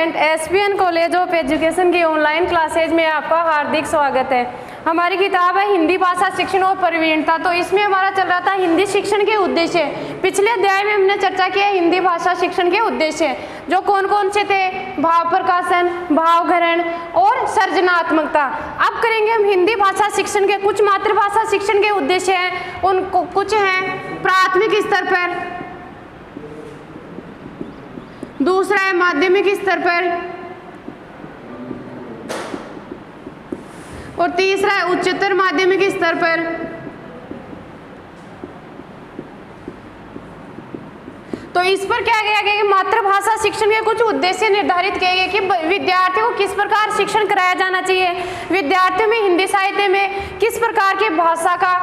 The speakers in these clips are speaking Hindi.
Student, ESPN college of education की ऑनलाइन क्लासेज में आपका हार्दिक स्वागत है। हमारी किताब है हिंदी भाषा शिक्षण और प्रवीणता। तो इसमें हमारा चल रहा था हिंदी शिक्षण के उद्देश्य। पिछले अध्याय में हमने चर्चा की है हिंदी भाषा शिक्षण के उद्देश्य, जो कौन कौन से थे, भाव प्रकाशन, भाव ग्रहण और सृजनात्मकता। अब करेंगे हम हिंदी भाषा शिक्षण के कुछ मातृभाषा शिक्षण के उद्देश्य हैं, उनको कुछ हैं प्राथमिक स्तर पर, दूसरा है माध्यमिक स्तर पर और तीसरा है उच्चतर माध्यमिक स्तर पर। तो इस पर क्या किया गया कि मातृभाषा शिक्षण के कुछ उद्देश्य निर्धारित किए गए कि विद्यार्थियों को किस प्रकार शिक्षण कराया जाना चाहिए, विद्यार्थियों में हिंदी साहित्य में किस प्रकार की भाषा का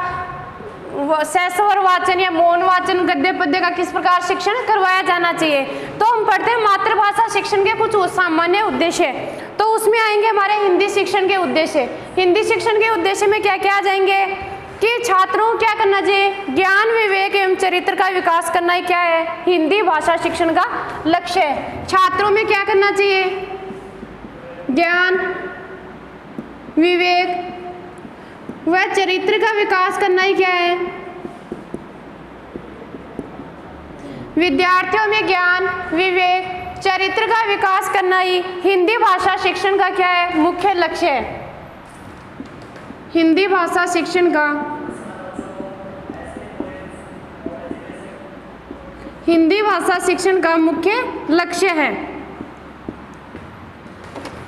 सहस्वर वाचन या मौन वाचन, गद्य पद्य का किस प्रकार शिक्षण करवाया जाना चाहिए। तो हम पढ़ते हैं मातृभाषा शिक्षण के कुछ सामान्य उद्देश्य। तो उसमें आएंगे हमारे हिंदी शिक्षण के उद्देश्य। हिंदी शिक्षण के उद्देश्य में क्या क्या आ जाएंगे कि छात्रों को क्या करना चाहिए, ज्ञान विवेक एवं चरित्र का विकास करना ही क्या है हिंदी भाषा शिक्षण का लक्ष्य है। छात्रों में क्या करना चाहिए, ज्ञान विवेक वह चरित्र का विकास करना ही क्या है। विद्यार्थियों में ज्ञान विवेक चरित्र का विकास करना ही हिंदी भाषा शिक्षण का क्या है, मुख्य लक्ष्य है। हिंदी भाषा शिक्षण का मुख्य लक्ष्य है।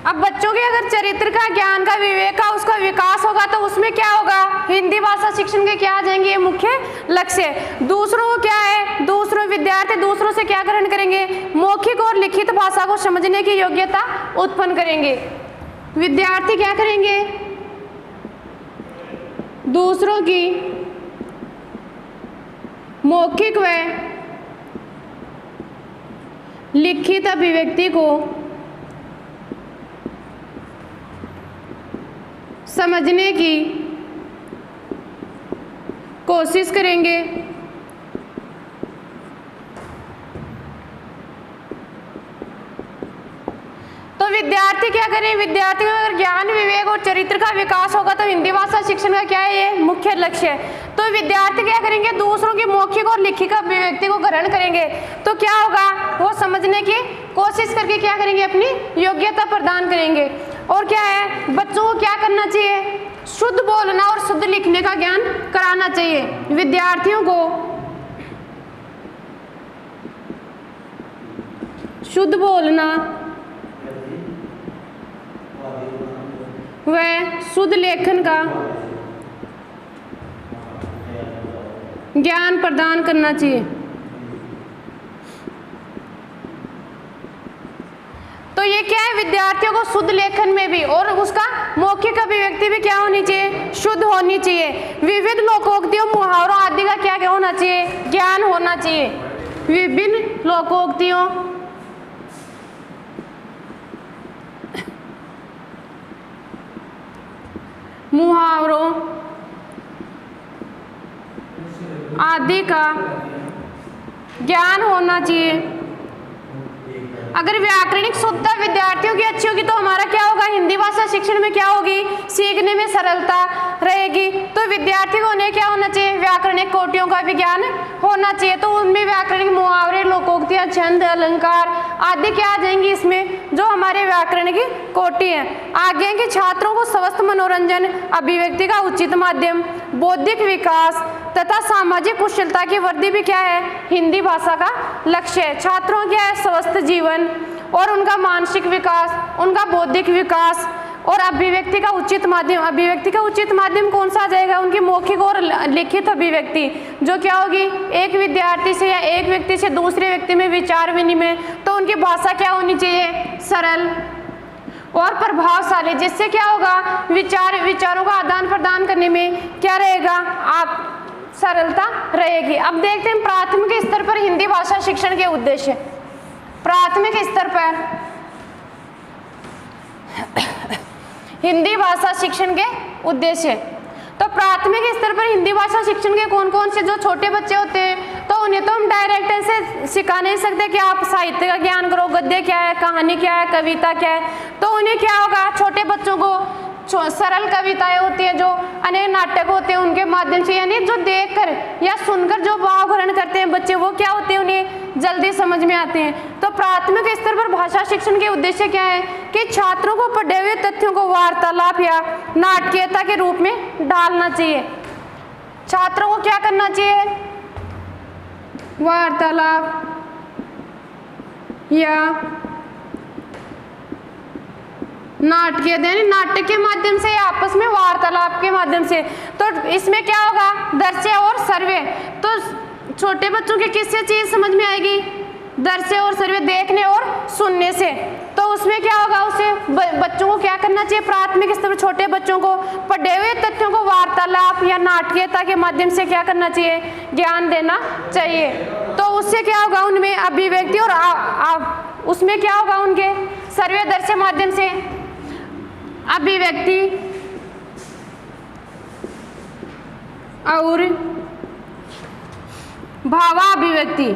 अब बच्चों के अगर चरित्र का, ज्ञान का, विवेक का उसका विकास होगा तो उसमें क्या होगा, हिंदी भाषा शिक्षण के क्या आ जाएंगे, ये मुख्य लक्ष्य। दूसरों को क्या है, दूसरों विद्यार्थी दूसरों से क्या ग्रहण करेंगे, मौखिक और लिखित भाषा को समझने की योग्यता उत्पन्न करेंगे। विद्यार्थी क्या करेंगे, दूसरों की मौखिक व लिखित अभिव्यक्ति को समझने की कोशिश करेंगे। तो विद्यार्थी क्या करें, विद्यार्थी में अगर ज्ञान विवेक और चरित्र का विकास होगा तो हिंदी भाषा शिक्षण का क्या है, ये मुख्य लक्ष्य है। तो विद्यार्थी क्या करेंगे, दूसरों की मौखिक और लिखित अभिव्यक्ति को ग्रहण करेंगे। तो क्या होगा, वो समझने की कोशिश करके क्या करेंगे, अपनी योग्यता प्रदान करेंगे। और क्या है, बच्चों को क्या करना चाहिए, शुद्ध बोलना और शुद्ध लिखने का ज्ञान कराना चाहिए। विद्यार्थियों को शुद्ध बोलना व शुद्ध लेखन का ज्ञान प्रदान करना चाहिए। तो ये क्या है, विद्यार्थियों को शुद्ध लेखन में भी और उसका मौखिक अभिव्यक्ति भी क्या होनी चाहिए, शुद्ध होनी चाहिए। विविध लोकोक्तियों मुहावरों आदि का क्या होना चाहिए, ज्ञान होना चाहिए। विभिन्न लोकोक्तियों मुहावरों आदि का ज्ञान होना चाहिए। अगर व्याकरणिक शुद्धता विद्यार्थियों की अच्छी होगी तो हमारा क्या होगा, हिंदी भाषा शिक्षण में क्या होगी, सीखने में सरलता रहेगी। तो विद्यार्थी को उन्हें क्या होना चाहिए, व्याकरणिक कोटियों का भी ज्ञान होना चाहिए। तो उनमें व्याकरणिक मुहावरे, लोकोक्तियां, छंद, अलंकार आदि क्या आ जाएंगी इसमें, जो हमारे व्याकरण की कोटि है। आगे कि छात्रों को स्वस्थ मनोरंजन, अभिव्यक्ति का उचित माध्यम, बौद्धिक विकास तथा सामाजिक कुशलता की वृद्धि भी क्या है, हिंदी भाषा का लक्ष्य है। छात्रों क्या है, स्वस्थ जीवन और उनका मानसिक विकास, उनका बौद्धिक विकास और अभिव्यक्ति का उचित माध्यम। अभिव्यक्ति का उचित माध्यम कौन सा आ जाएगा, उनकी मौखिक और लिखित अभिव्यक्ति, जो क्या होगी, एक विद्यार्थी से या एक व्यक्ति से दूसरे व्यक्ति में विचार विनिमय। तो उनकी भाषा क्या होनी चाहिए, सरल और प्रभावशाली, जिससे क्या होगा, विचारों का आदान प्रदान करने में क्या रहेगा, आप सरलता रहेगी। अब देखते हैं प्राथमिक स्तर पर हिंदी भाषा शिक्षण के उद्देश्य। प्राथमिक स्तर पर हिंदी भाषा शिक्षण के उद्देश्य। तो प्राथमिक स्तर पर हिंदी भाषा शिक्षण के कौन कौन से, जो छोटे बच्चे होते हैं तो उन्हें तो हम डायरेक्ट ऐसे सिखा नहीं सकते कि आप साहित्य का ज्ञान करो, गद्य क्या है, कहानी क्या है, कविता क्या है। तो उन्हें क्या होगा, छोटे बच्चों को सरल कविताएं होती है, जो अनेक नाटक होते हैं, उनके माध्यम से, यानी जो देखकर या सुनकर जो भाव ग्रहण करते हैं बच्चे, वो क्या होते हैं, उन्हें जल्दी समझ में आते हैं। तो प्राथमिक स्तर पर भाषा शिक्षण के उद्देश्य क्या है कि छात्रों को पढ़े हुए तथ्यों को वार्तालाप या नाटकीयता के रूप में ढालना चाहिए। छात्रों को क्या करना चाहिए, वार्तालाप या नाटकीय, यानी नाटक के माध्यम से, आपस में वार्तालाप के माध्यम से। तो इसमें क्या होगा, दृश्य और श्रव्य। तो छोटे बच्चों की किससे चीज समझ में आएगी, दृश्य और श्रव्य, देखने और सुनने से। तो उसमें क्या होगा, उसे बच्चों को क्या करना चाहिए, प्राथमिक स्तर पर छोटे बच्चों को पढ़े हुए तथ्यों को वार्तालाप या नाटकीयता के माध्यम से क्या करना चाहिए, ज्ञान देना चाहिए। तो उससे क्या होगा, उनमें अभिव्यक्ति और उसमें क्या होगा, उनके श्रव्य दृश्य माध्यम से अभिव्यक्ति और भावाभिव्यक्ति,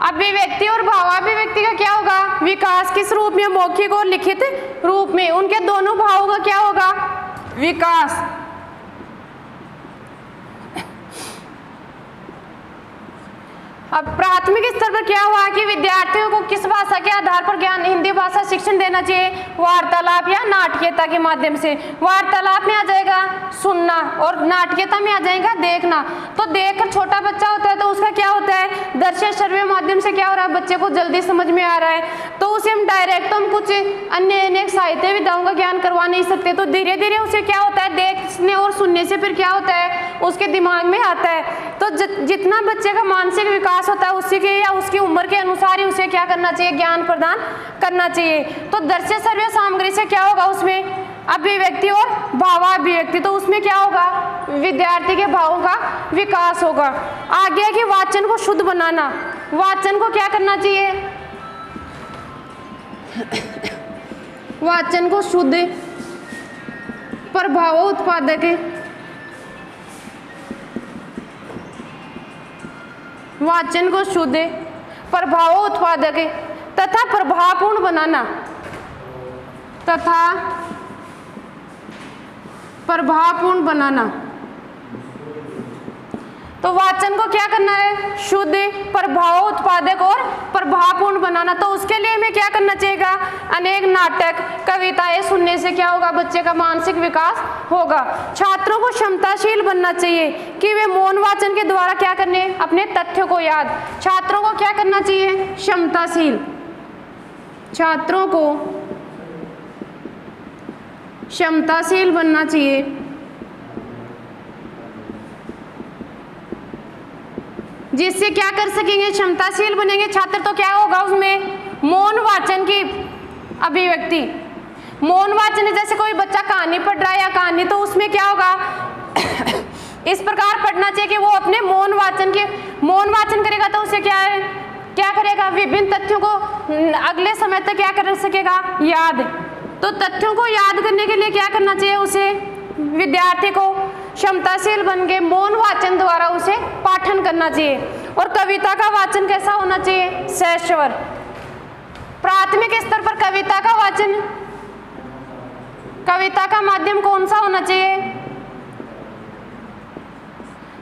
अभिव्यक्ति और भावाभिव्यक्ति का क्या होगा, विकास किस रूप में, मौखिक और लिखित रूप में। उनके दोनों भावों का क्या होगा, विकास। अब प्राथमिक स्तर पर क्या हुआ कि विद्यार्थियों को किस भाषा के आधार पर ज्ञान, हिंदी भाषा शिक्षण देना चाहिए, वार्तालाप या नाटकीयता के माध्यम से। वार्तालाप में आ जाएगा सुनना और नाटकीयता में आ जाएगा देखना। तो देखकर छोटा बच्चा होता है तो उसका क्या होता है, दृश्य श्रव्य माध्यम से क्या हो रहा है, बच्चे को जल्दी समझ में आ रहा है। तो उसे हम डायरेक्ट हम कुछ अन्य अनेक साहित्य विधाओं का ज्ञान करवा नहीं सकते। तो धीरे धीरे उसे क्या होता है, देखने और सुनने से फिर क्या होता है, उसके दिमाग में आता है। तो जितना बच्चे का मानसिक विकास होता है उसी के या उसकी उम्र के अनुसार ही उसे क्या करना चाहिए, ज्ञान प्रदान करना चाहिए। तो दृश्य श्रव्य सामग्री से क्या होगा, उसमें अभिव्यक्ति और भावाभिव्यक्ति। तो उसमें क्या होगा, विद्यार्थी के भावों का विकास होगा। आगे कि वाचन को शुद्ध बनाना, वाचन को क्या करना चाहिए, वाचन को शुद्ध, प्रभाव उत्पादक, वाचन को शुद्ध, प्रभाव उत्पादक तथा प्रभावपूर्ण बनाना, तथा प्रभावपूर्ण बनाना। तो वाचन को क्या करना है, शुद्ध, प्रभाव उत्पादक और प्रभावपूर्ण बनाना। तो उसके लिए हमें क्या करना चाहिए, अनेक नाटक कविताएं सुनने से क्या होगा, बच्चे का मानसिक विकास होगा। छात्रों को क्षमताशील बनना चाहिए कि वे मौन वाचन के द्वारा क्या करने, अपने तथ्यों को याद। छात्रों को क्या करना चाहिए, क्षमताशील, छात्रों को क्षमताशील बनना चाहिए जिससे क्या कर सकेंगे, क्षमताशील बनेंगे छात्र तो क्या होगा, उसमें मौन वाचन की अभिव्यक्ति। मौन वाचन जैसे कोई बच्चा कहानी पढ़ रहा है या कहानी, तो उसमें क्या होगा इस प्रकार पढ़ना चाहिए कि वो अपने मौन वाचन करेगा तो उसे क्या है, क्या करेगा, विभिन्न तथ्यों को अगले समय तक क्या कर सकेगा, याद। तो तथ्यों को याद करने के लिए क्या करना चाहिए, उसे विद्यार्थी को क्षमताशील बन के मौन वाचन द्वारा उसे पाठन करना चाहिए। और कविता का वाचन कैसा होना चाहिए, सहस्वर। प्राथमिक स्तर पर कविता का वाचन, कविता का माध्यम कौन सा होना चाहिए,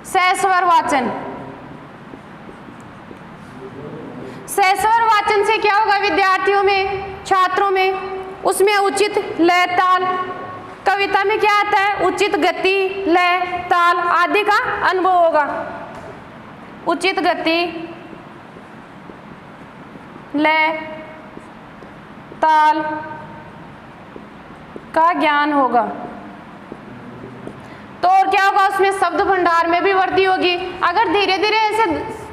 सहस्वर वाचन। सहस्वर वाचन से क्या होगा, विद्यार्थियों में, छात्रों में उसमें उचित लय ताल, कविता में क्या आता है, उचित गति लय ताल आदि का अनुभव होगा। उचित गति लय ताल का ज्ञान होगा। तो और क्या होगा, उसमें शब्द भंडार में भी वृद्धि होगी। अगर धीरे धीरे ऐसे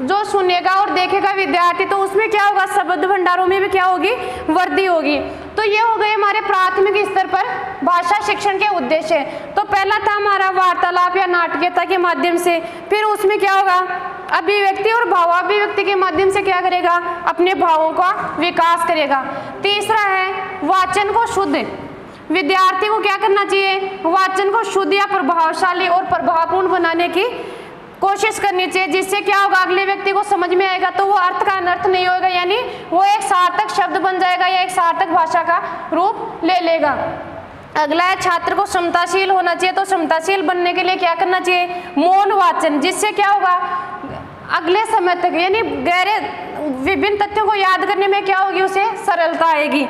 जो सुनेगा और देखेगा विद्यार्थी तो उसमें क्या होगा, शब्द भंडारों में भी क्या होगी, वृद्धि होगी। तो ये हो गए हमारे प्राथमिक स्तर पर भाषा शिक्षण के उद्देश्य। तो पहला था हमारा वार्तालाप या नाटकीयता के माध्यम से, फिर उसमें क्या होगा, अभिव्यक्ति और भावाभिव्यक्ति के माध्यम से क्या करेगा, अपने भावों का विकास करेगा। तीसरा है वाचन को शुद्ध, विद्यार्थी को क्या करना चाहिए, वाचन को शुद्ध या प्रभावशाली और प्रभावपूर्ण बनाने की कोशिश करनी चाहिए, जिससे क्या होगा, अगले व्यक्ति को समझ में आएगा, तो वो अर्थ का अनर्थ नहीं होगा, यानी वो एक सार्थक शब्द बन जाएगा या एक सार्थक भाषा का रूप ले लेगा। अगला है छात्र को क्षमताशील होना चाहिए, तो क्षमताशील बनने के लिए क्या करना चाहिए, मौन वाचन, जिससे क्या होगा, अगले समय तक यानी गहरे विभिन्न तथ्यों को याद करने में क्या होगी, उसे सरलता आएगी।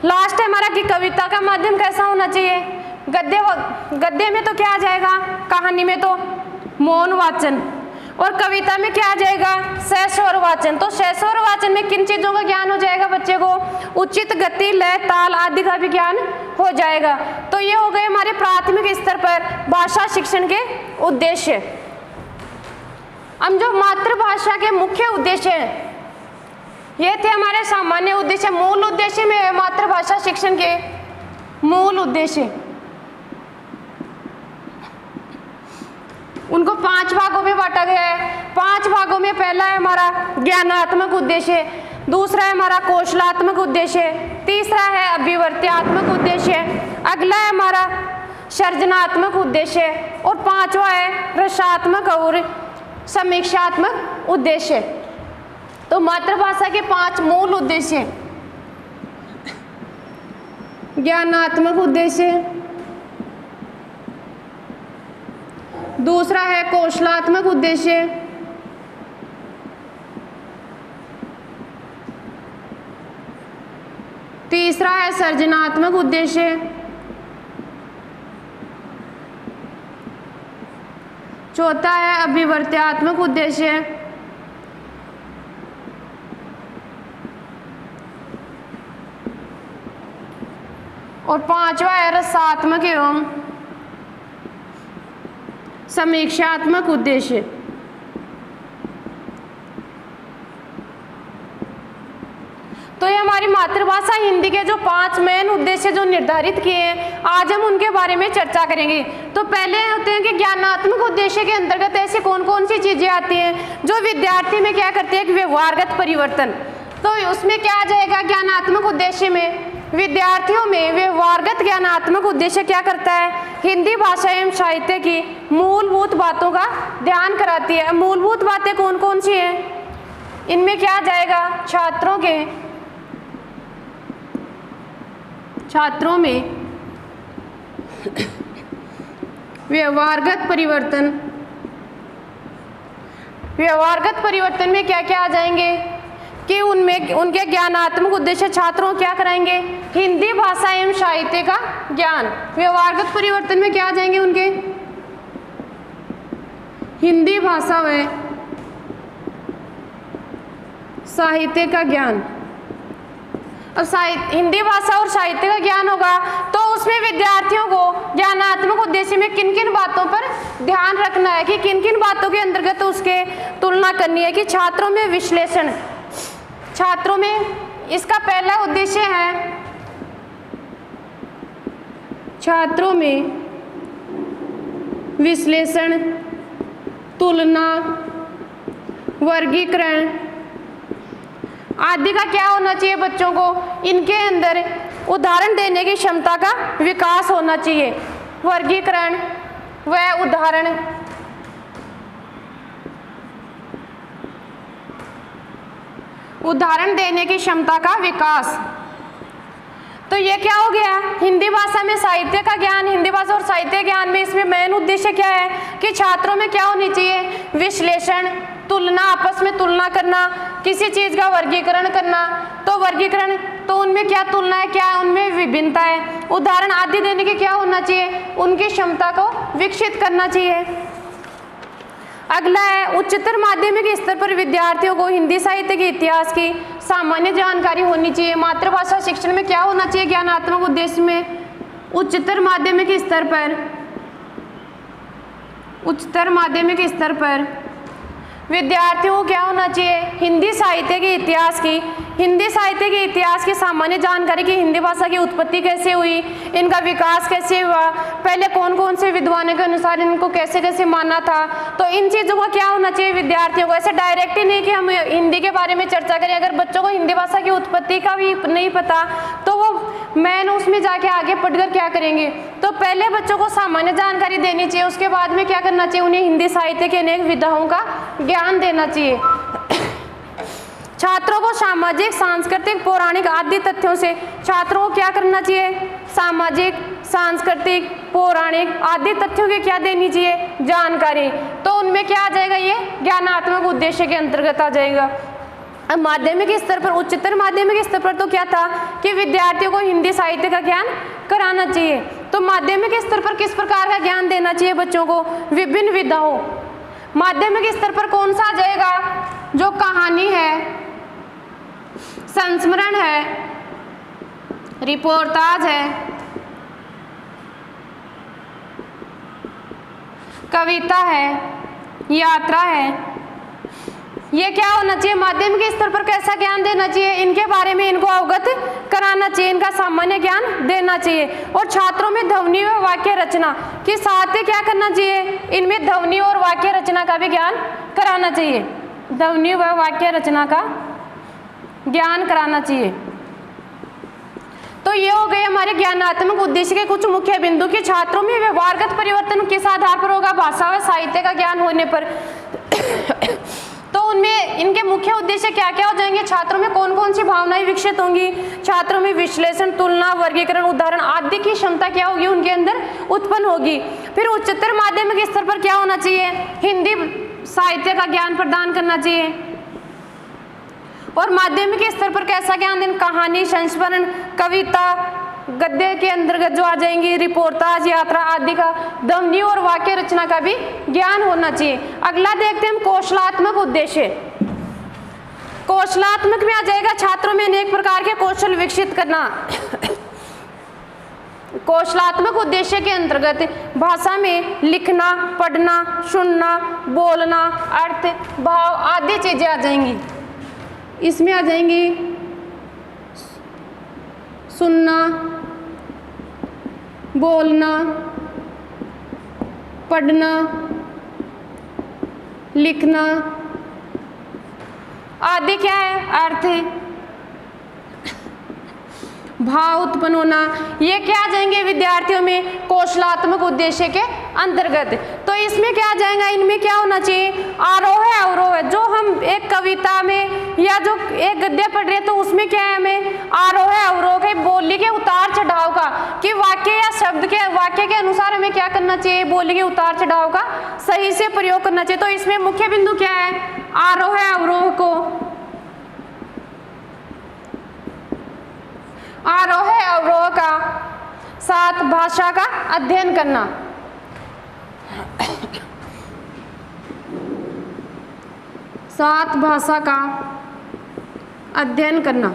लास्ट है हमारा कि कविता का माध्यम कैसा होना चाहिए, गद्य में तो क्या आ जाएगा, कहानी में तो मौन वाचन, और कविता में क्या आ जाएगा, सहस्वर वाचन। तो सहस्वर वाचन में किन चीजों का ज्ञान हो जाएगा बच्चे को, उचित गति, लय, ताल आदि का भी ज्ञान हो जाएगा। तो ये हो गए हमारे प्राथमिक स्तर पर भाषा शिक्षण के उद्देश्य। हम जो मातृभाषा के मुख्य उद्देश्य हैं, ये थे हमारे सामान्य उद्देश्य। मूल उद्देश्य में है मातृभाषा शिक्षण के मूल उद्देश्य, उनको 5 भागों में बांटा गया है। 5 भागों में पहला है हमारा ज्ञानात्मक उद्देश्य, दूसरा है हमारा कौशलात्मक उद्देश्य, तीसरा है अभिवर्त्यात्मक उद्देश्य, अगला है हमारा सृजनात्मक उद्देश्य, और 5वां है रसात्मक और समीक्षात्मक उद्देश्य। तो मातृभाषा के 5 मूल उद्देश्य, ज्ञानात्मक उद्देश्य, दूसरा है कौशलात्मक उद्देश्य, तीसरा है सृजनात्मक उद्देश्य, चौथा है अभिवर्त्यात्मक उद्देश्य, और 5वां है रसात्मक एवं समीक्षात्मक उद्देश्य। तो ये हमारी मातृभाषा हिंदी के जो 5 मेन उद्देश्य जो निर्धारित किए हैं, आज हम उनके बारे में चर्चा करेंगे। तो पहले होते हैं कि ज्ञानात्मक उद्देश्य के अंतर्गत ऐसी कौन कौन सी चीजें आती हैं जो विद्यार्थी में क्या करती है, व्यवहारगत परिवर्तन। तो उसमें क्या आ जाएगा, ज्ञानात्मक उद्देश्य में विद्यार्थियों में व्यवहारगत ज्ञानात्मक उद्देश्य क्या करता है, हिंदी भाषा एवं साहित्य की मूलभूत बातों का ध्यान कराती है। मूलभूत बातें कौन कौन सी हैं, इनमें क्या आ जाएगा, छात्रों में व्यवहारगत परिवर्तन। व्यवहारगत परिवर्तन में क्या क्या आ जाएंगे कि उनमें उनके ज्ञानात्मक उद्देश्य छात्रों क्या कराएंगे, हिंदी भाषा एवं साहित्य का ज्ञान। व्यवहारगत परिवर्तन में क्या आ जाएंगे उनके, हिंदी भाषा व साहित्य का ज्ञान। अब हिंदी भाषा और साहित्य का ज्ञान होगा तो उसमें विद्यार्थियों को ज्ञानात्मक उद्देश्य में किन किन बातों पर ध्यान रखना है, कि किन किन बातों के अंतर्गत उसके तुलना करनी है, कि छात्रों में विश्लेषण। छात्रों में इसका पहला उद्देश्य है छात्रों में विश्लेषण, तुलना, वर्गीकरण आदि का क्या होना चाहिए बच्चों को, इनके अंदर उदाहरण देने की क्षमता का विकास होना चाहिए। वर्गीकरण व उदाहरण देने की क्षमता का विकास। तो ये क्या हो गया, हिंदी भाषा में साहित्य का ज्ञान। हिंदी भाषा और साहित्य ज्ञान में इसमें मेन उद्देश्य क्या है कि छात्रों में क्या होनी चाहिए, विश्लेषण, तुलना, आपस में तुलना करना, किसी चीज का वर्गीकरण करना। तो वर्गीकरण, तो उनमें क्या तुलना है, क्या उनमें विभिन्नता है, उदाहरण आदि देने के क्या होना चाहिए, उनकी क्षमता को विकसित करना चाहिए। अगला है उच्चतर माध्यमिक स्तर पर विद्यार्थियों को हिंदी साहित्य के इतिहास की सामान्य जानकारी होनी चाहिए। मातृभाषा शिक्षण में क्या होना चाहिए, ज्ञानात्मक उद्देश्य में उच्चतर माध्यमिक स्तर पर विद्यार्थियों को क्या होना चाहिए, हिंदी साहित्य के इतिहास की, हिंदी साहित्य के इतिहास की सामान्य जानकारी की हिंदी भाषा की उत्पत्ति कैसे हुई, इनका विकास कैसे हुआ, पहले कौन कौन से विद्वानों के अनुसार इनको कैसे कैसे माना था। तो इन चीज़ों का क्या होना चाहिए विद्यार्थियों को, ऐसे डायरेक्ट ही नहीं कि हम हिंदी के बारे में चर्चा करें। अगर बच्चों को हिंदी भाषा की उत्पत्ति का भी नहीं पता तो वो मैन उसमें जाके आगे पढ़कर क्या करेंगे। तो पहले बच्चों को सामान्य जानकारी देनी चाहिए, उसके बाद में क्या करना चाहिए, उन्हें हिंदी साहित्य के अनेक विधाओं का ज्ञान देना चाहिए। छात्रों को सामाजिक, सांस्कृतिक, पौराणिक आदि तथ्यों से छात्रों को क्या करना चाहिए, सामाजिक, सांस्कृतिक, पौराणिक आदि तथ्यों की क्या देनी चाहिए, जानकारी। तो उनमें क्या आ जाएगा, ये ज्ञानात्मक उद्देश्य के अंतर्गत आ जाएगा। अब माध्यमिक स्तर पर, उच्चतर माध्यमिक स्तर पर तो क्या था कि विद्यार्थियों को हिंदी साहित्य का ज्ञान कराना चाहिए। तो माध्यमिक स्तर पर किस प्रकार का ज्ञान देना चाहिए बच्चों को, विभिन्न विधाओं। माध्यमिक स्तर पर कौन सा आ जाएगा, जो कहानी है, संस्मरण है, रिपोर्टाज है, कविता है, यात्रा है, ये क्या होना चाहिए, माध्यमिक स्तर पर कैसा ज्ञान देना चाहिए, इनके बारे में इनको अवगत कराना चाहिए, इनका सामान्य ज्ञान देना चाहिए। और छात्रों में ध्वनि व वाक्य रचना के साथ क्या करना चाहिए, इनमें ध्वनि और वाक्य रचना का भी ज्ञान कराना चाहिए, ध्वनि व वाक्य रचना का ज्ञान कराना चाहिए। तो ये हो गए हमारे ज्ञानात्मक उद्देश्य के कुछ मुख्य बिंदु कि छात्रों में व्यवहारगत परिवर्तन किस आधार पर होगा, भाषा व साहित्य का ज्ञान होने पर। तो उनमें इनके मुख्य उद्देश्य क्या क्या हो जाएंगे, छात्रों में कौन कौन सी भावनाएं विकसित होंगी, छात्रों में विश्लेषण, तुलना, वर्गीकरण, उदाहरण आदि की क्षमता क्या होगी, उनके अंदर उत्पन्न होगी। फिर उच्चतर माध्यमिक स्तर पर क्या होना चाहिए, हिंदी साहित्य का ज्ञान प्रदान करना चाहिए। और माध्यमिक स्तर पर कैसा ज्ञान देना, कहानी, संस्मरण, कविता, गद्य के अंतर्गत जो आ जाएंगी, रिपोर्टाज, यात्रा आदि का ध्वनि और वाक्य रचना का भी ज्ञान होना चाहिए। अगला देखते हैं हम कौशलात्मक उद्देश्य। कौशलात्मक में आ जाएगा छात्रों में अनेक प्रकार के कौशल विकसित करना। कौशलात्मक उद्देश्य के अंतर्गत भाषा में लिखना, पढ़ना, सुनना, बोलना, अर्थ, भाव आदि चीजें आ जाएंगी। इसमें आ जाएंगी सुनना, बोलना, पढ़ना, लिखना आदि क्या है, अर्थ, भाव उत्पन्न होना, ये क्या आ जाएंगे विद्यार्थियों में कौशलात्मक उद्देश्य के अंतर्गत। तो इसमें क्या आ जाएगा, इनमें क्या होना चाहिए, आरोह है, अवरोह है। जो हम एक कविता में या जो एक गद्य पढ़ रहे हैं तो उसमें क्या है, हमें आरोह है, अवरोह है, बोली के उतार चढ़ाव का, कि वाक्य या शब्द के वाक्य के अनुसार हमें क्या करना चाहिए, बोली के उतार चढ़ाव का सही से प्रयोग करना चाहिए। तो इसमें मुख्य बिंदु क्या है, आरोह है, अवरोह को, आरोह अवरोह का साथ भाषा का अध्ययन करना। साथ भाषा का अध्ययन करना,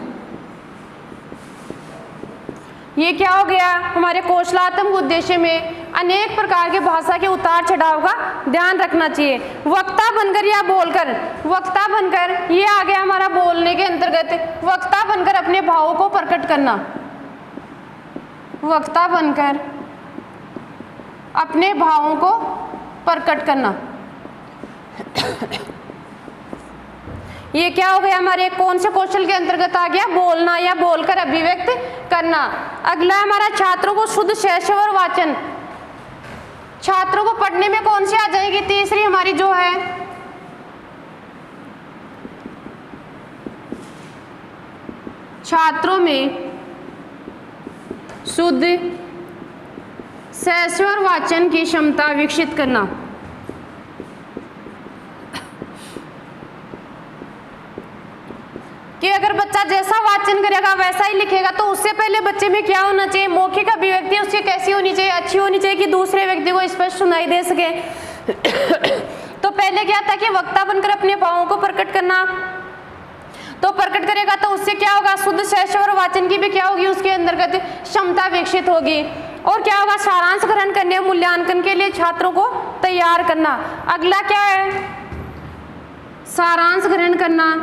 ये क्या हो गया, हमारे कौशलात्मक उद्देश्य में अनेक प्रकार के भाषा के उतार चढ़ाव का ध्यान रखना चाहिए। वक्ता बनकर या बोलकर, वक्ता बनकर ये आ गया हमारा बोलने के अंतर्गत, वक्ता बनकर अपने भावों को प्रकट करना, वक्ता बनकर अपने भावों को प्रकट करना। ये क्या हो गया हमारे कौन से कौशल के अंतर्गत आ गया, बोलना या बोलकर अभिव्यक्त करना। अगला हमारा छात्रों को शुद्ध शैशव और वाचन, छात्रों को पढ़ने में कौन सी आ जाएगी, तीसरी हमारी जो है छात्रों में शुद्ध शैशव और वाचन की क्षमता विकसित करना। कि अगर बच्चा जैसा वाचन करेगा वैसा ही लिखेगा, तो उससे पहले बच्चे में क्या होना चाहिए, मौखिक अभिव्यक्ति उसकी कैसी होनी चाहिए, अच्छी होनी चाहिए कि दूसरे व्यक्ति को स्पष्ट सुनाई दे सके। तो पहले क्या था कि वक्ता बनकर अपने भावों को प्रकट करना, तो प्रकट करेगा तो उससे क्या होगा, शुद्ध शैशव और वाचन की भी क्या होगी, उसके अंतर्गत क्षमता विकसित होगी। और क्या होगा, सारांश ग्रहण करने, मूल्यांकन के लिए छात्रों को तैयार करना। अगला क्या है, सारांश ग्रहण करना,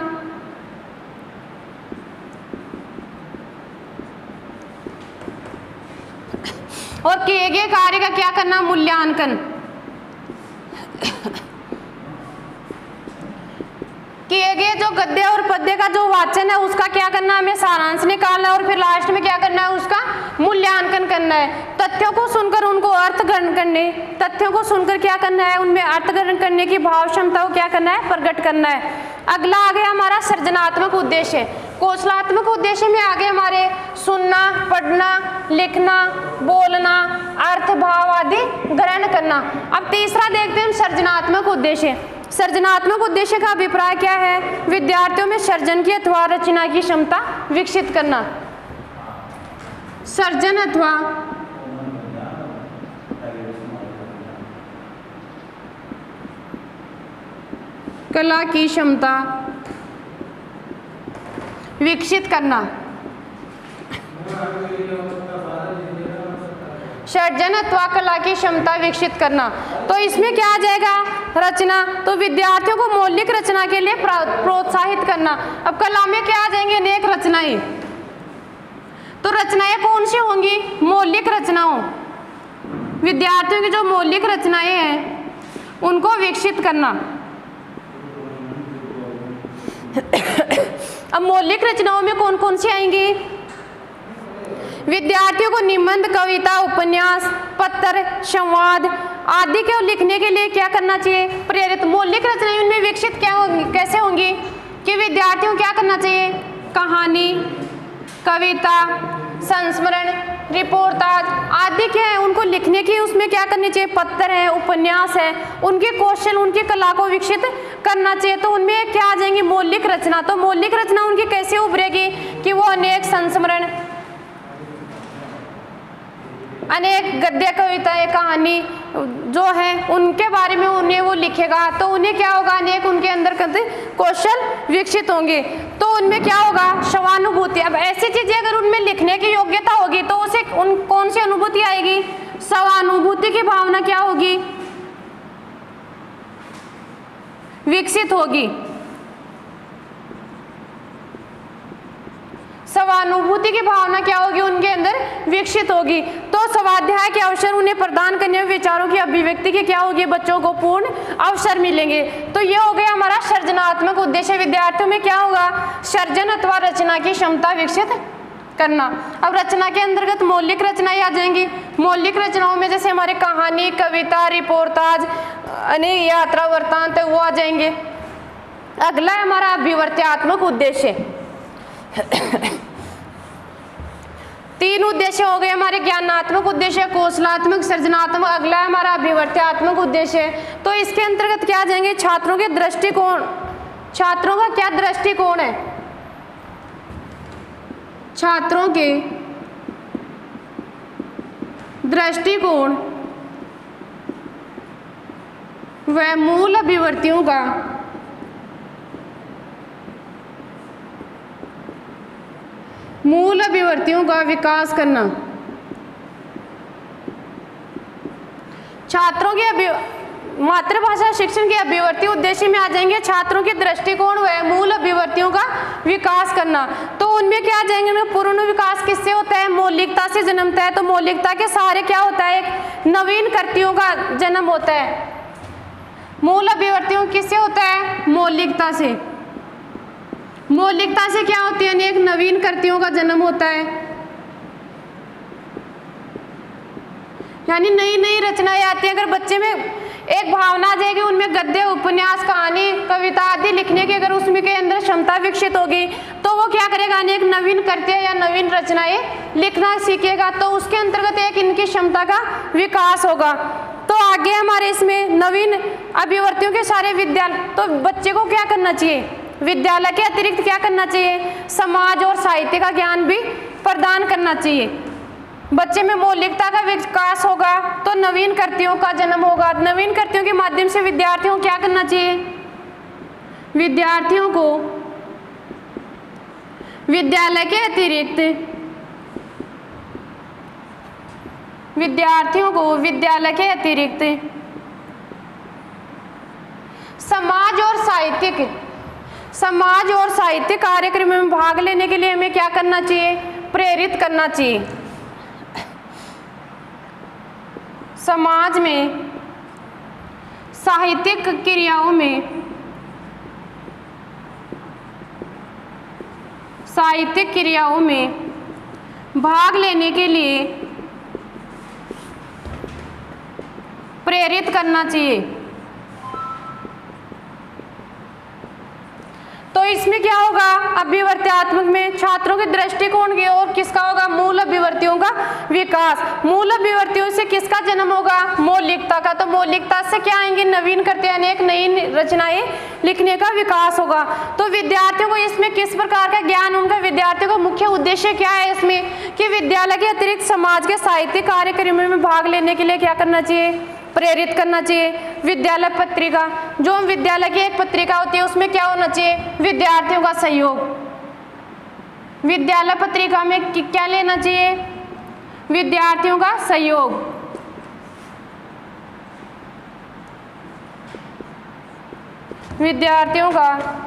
किए गए कार्य का क्या करना, मूल्यांकन। किए गए जो गद्य और पद्य का जो वाचन है उसका क्या करना, हमें सारांश निकालना है और फिर लास्ट में क्या करना है, उसका मूल्यांकन करना है। तथ्यों को सुनकर उनको अर्थग्रहण करने, तथ्यों को सुनकर क्या करना है, उनमें अर्थग्रहण करने की भाव क्षमता को क्या करना है, प्रकट करना है। अगला आ गया हमारा सृजनात्मक उद्देश्य। कौशलात्मक उद्देश्य में आगे हमारे सुनना, पढ़ना, लिखना, बोलना, अर्थ भाव आदि ग्रहण करना। अब तीसरा देखते हैं सृजनात्मक उद्देश्य। सृजनात्मक उद्देश्य का अभिप्राय क्या है, विद्यार्थियों में सृजन की अथवा रचना की क्षमता विकसित करना। सृजन अथवा कला की क्षमता विकसित करना। सृजन अथवा कला की क्षमता विकसित करना, तो इसमें क्या आ जाएगा, रचना। तो विद्यार्थियों को मौलिक रचना के लिए प्रोत्साहित करना। अब कला में क्या आ जाएंगे, अनेक रचनाएं। तो रचनाएं कौन सी होंगी, मौलिक रचनाओं। विद्यार्थियों की जो मौलिक रचनाएं हैं उनको विकसित करना। अब मौलिक रचनाओं में कौन कौन सी आएंगी, विद्यार्थियों को निबंध, कविता, उपन्यास, पत्र, संवाद आदि को लिखने के लिए क्या करना चाहिए, प्रेरित। मौलिक रचनाएं उनमें विकसित क्या होंगी, कैसे होंगी कि विद्यार्थियों को क्या करना चाहिए, कहानी, कविता, संस्मरण, रिपोर्टाज आदि क्या है उनको लिखने की उसमें क्या करनी चाहिए, पत्र है, उपन्यास है, उनके कौशल, उनकी कला को विकसित करना चाहिए। तो उनमें क्या आ जाएंगी, मौलिक रचना। तो मौलिक रचना उनकी कैसे उभरेगी कि वो अनेक संस्मरण, अनेक गद्य, कविताएं, कहानी जो है उनके बारे में उन्हें वो लिखेगा, तो उन्हें क्या होगा, अनेक उनके अंदर कौशल विकसित होंगे। तो उनमें क्या होगा, स्वानुभूति। अब ऐसी चीजें अगर उनमें लिखने की योग्यता होगी तो उसे कौन सी अनुभूति आएगी, स्वानुभूति की भावना क्या होगी, विकसित होगी। स्वानुभूति की भावना क्या होगी, उनके अंदर विकसित होगी। तो स्वाध्याय के अवसर उन्हें प्रदान करने में विचारों की अभिव्यक्ति की क्या होगी, बच्चों को पूर्ण अवसर मिलेंगे। तो ये हो गया हमारा सृजनात्मक उद्देश्य। विद्यार्थियों में क्या होगा, सृजन अथवा रचना की क्षमता विकसित करना। अब रचना के अंतर्गत मौलिक रचनाएं आ जाएंगी। मौलिक रचनाओं में जैसे हमारे कहानी, कविता, रिपोर्टाज, अनेक यात्रा वृत्तांत वो आ जाएंगे। अगला है हमारा अभिवर्त्यात्मक उद्देश्य। तीन उद्देश्य हो गए हमारे, ज्ञानात्मक उद्देश्य, कौशलात्मक, सृजनात्मक। अगला है हमारा अभिवर्त्यात्मक उद्देश्य। तो इसके अंतर्गत क्या आ जाएंगे, छात्रों के दृष्टिकोण, छात्रों का क्या दृष्टिकोण है, छात्रों के दृष्टिकोण व मूल अभिव्यक्तियों का विकास करना। छात्रों के मातृभाषा शिक्षण के अभिव्यक्ति उद्देश्य में आ जाएंगे छात्रों के दृष्टिकोण व मूल अभिव्यक्तियों का विकास करना। तो उनमें क्या आ जाएंगे, पूर्ण विकास किससे होता है, मौलिकता से जन्मता है। तो मौलिकता के सहारे क्या होता है, एक नवीन कृतियों का जन्म होता है। मूल अभिव्यक्तियों किससे होता है, मौलिकता से। मौलिकता से क्या होती है, अनेक नवीन कृतियों का जन्म होता है, यानी नई नई रचनाएं आती है। अगर बच्चे में एक भावना आ जाएगी, उनमें गद्य, उपन्यास, कहानी, कविता आदि लिखने की अगर उसमें के अंदर क्षमता विकसित होगी तो वो क्या करेगा, अनेक नवीन कृतियां या नवीन रचनाएं लिखना सीखेगा। तो उसके अंतर्गत एक इनकी क्षमता का विकास होगा। तो आगे हमारे इसमें नवीन अभिव्यक्तियों के सारे विद्यालय, तो बच्चे को क्या करना चाहिए, विद्यालय के अतिरिक्त क्या करना चाहिए, समाज और साहित्य का ज्ञान भी प्रदान करना चाहिए। बच्चे में मौलिकता का विकास होगा तो नवीन कृतियों का जन्म होगा। नवीन कृतियों के माध्यम से विद्यार्थियों को क्या करना चाहिए, विद्यार्थियों को विद्यालय के अतिरिक्त समाज और साहित्य कार्यक्रम में भाग लेने के लिए हमें क्या करना चाहिए, प्रेरित करना चाहिए। समाज में साहित्यिक क्रियाओं में भाग लेने के लिए प्रेरित करना चाहिए। तो इसमें क्या होगा, अभिवर्त्यात्मक में छात्रों के दृष्टिकोण की ओर किसका होगा, मूल अभिवर्तियों का विकास। मूल अभिवर्तियों से किसका जन्म होगा, मौलिकता का। तो मौलिकता से क्या आएंगे, नवीन करते अनेक नई रचनाएं लिखने का विकास होगा। तो विद्यार्थियों को इसमें किस प्रकार का ज्ञान, उनका विद्यार्थियों का मुख्य उद्देश्य क्या है इसमें, कि विद्यालय के अतिरिक्त समाज के साहित्यिक कार्यक्रमों में भाग लेने के लिए क्या करना चाहिए, प्रेरित करना चाहिए। विद्यालय पत्रिका, जो विद्यालय की एक पत्रिका होती है उसमें क्या होना चाहिए, विद्यार्थियों का सहयोग। विद्यालय पत्रिका में क्या लेना चाहिए, विद्यार्थियों का सहयोग। विद्यार्थियों का,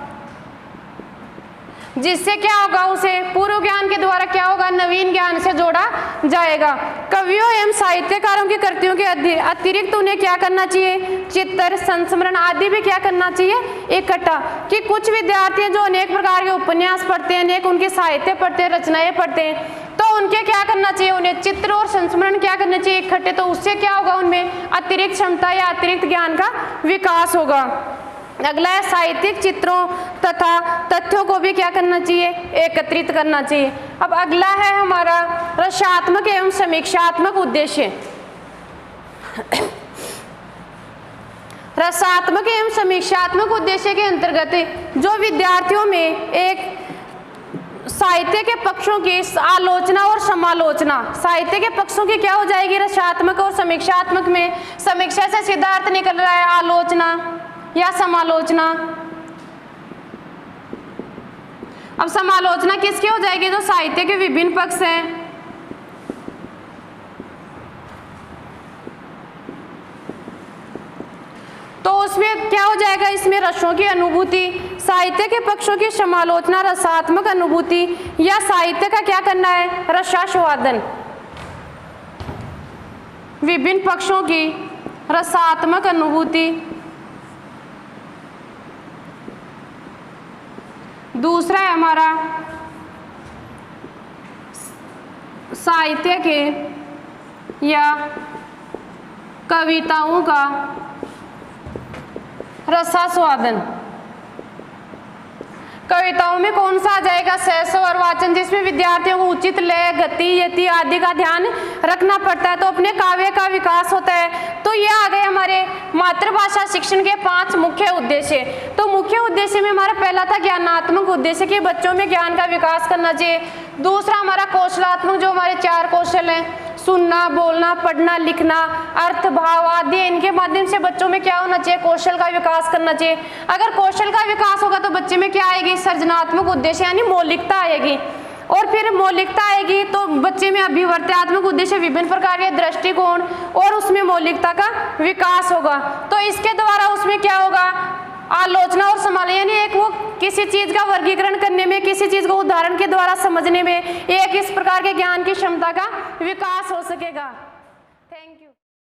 जिससे क्या होगा, उसे पूर्व ज्ञान के द्वारा क्या होगा, नवीन ज्ञान से जोड़ा जाएगा। कवियों एवं साहित्यकारों की कृतियों के अतिरिक्त उन्हें क्या करना चाहिए, चित्र, संस्मरण आदि भी क्या करना चाहिए इकट्ठा। कि कुछ विद्यार्थी जो अनेक प्रकार के उपन्यास पढ़ते हैं, अनेक उनके साहित्य पढ़ते हैं, रचनाएं पढ़ते हैं, तो उनके क्या करना चाहिए, उन्हें चित्र और संस्मरण क्या करना चाहिए इकट्ठे। तो उससे क्या होगा, उनमें अतिरिक्त क्षमता या अतिरिक्त ज्ञान का विकास होगा। अगला है साहित्यिक चित्रों तथा तथ्यों को भी क्या करना चाहिए, एकत्रित करना चाहिए। अब अगला है हमारा रसात्मक एवं समीक्षात्मक उद्देश्य। रसात्मक एवं समीक्षात्मक उद्देश्य के अंतर्गत जो विद्यार्थियों में एक साहित्य के पक्षों की आलोचना और समालोचना, साहित्य के पक्षों की क्या हो जाएगी, रसात्मक और समीक्षात्मक में। समीक्षा से सीधा अर्थ निकल रहा है आलोचना या समालोचना। अब समालोचना किसकी हो जाएगी, जो साहित्य के विभिन्न पक्ष हैं। तो उसमें क्या हो जाएगा, इसमें रसों की अनुभूति, साहित्य के पक्षों की समालोचना, रसात्मक अनुभूति या साहित्य का क्या करना है, रसास्वादन। विभिन्न पक्षों की रसात्मक अनुभूति। दूसरा है हमारा साहित्य के या कविताओं का रसास्वादन। कविताओं में कौन सा आ जाएगा, सहस्वर वाचन, जिसमें विद्यार्थियों को उचित लय, गति, यति आदि का ध्यान रखना पड़ता है, तो अपने काव्य का विकास होता है। तो ये आ गए हमारे मातृभाषा शिक्षण के 5 मुख्य उद्देश्य। तो मुख्य उद्देश्य में हमारा पहला था ज्ञानात्मक उद्देश्य, कि बच्चों में ज्ञान का विकास करना चाहिए। दूसरा हमारा कौशलात्मक, जो हमारे 4 कौशल हैं, सुनना, बोलना, पढ़ना, लिखना, अर्थ, भाव आदि, इनके माध्यम से बच्चों में क्या होना चाहिए, कौशल का विकास करना चाहिए। अगर कौशल का विकास होगा तो बच्चे में क्या आएगी, सृजनात्मक उद्देश्य यानी मौलिकता आएगी। और फिर मौलिकता आएगी तो बच्चे में अभिवर्त्यात्मक उद्देश्य, विभिन्न प्रकार के दृष्टिकोण, और उसमें मौलिकता का विकास होगा। तो इसके द्वारा उसमें क्या होगा, आलोचना और समालोचना, यानी एक वो किसी चीज का वर्गीकरण करने में, किसी चीज को उदाहरण के द्वारा समझने में, एक इस प्रकार के ज्ञान की क्षमता का विकास हो सकेगा।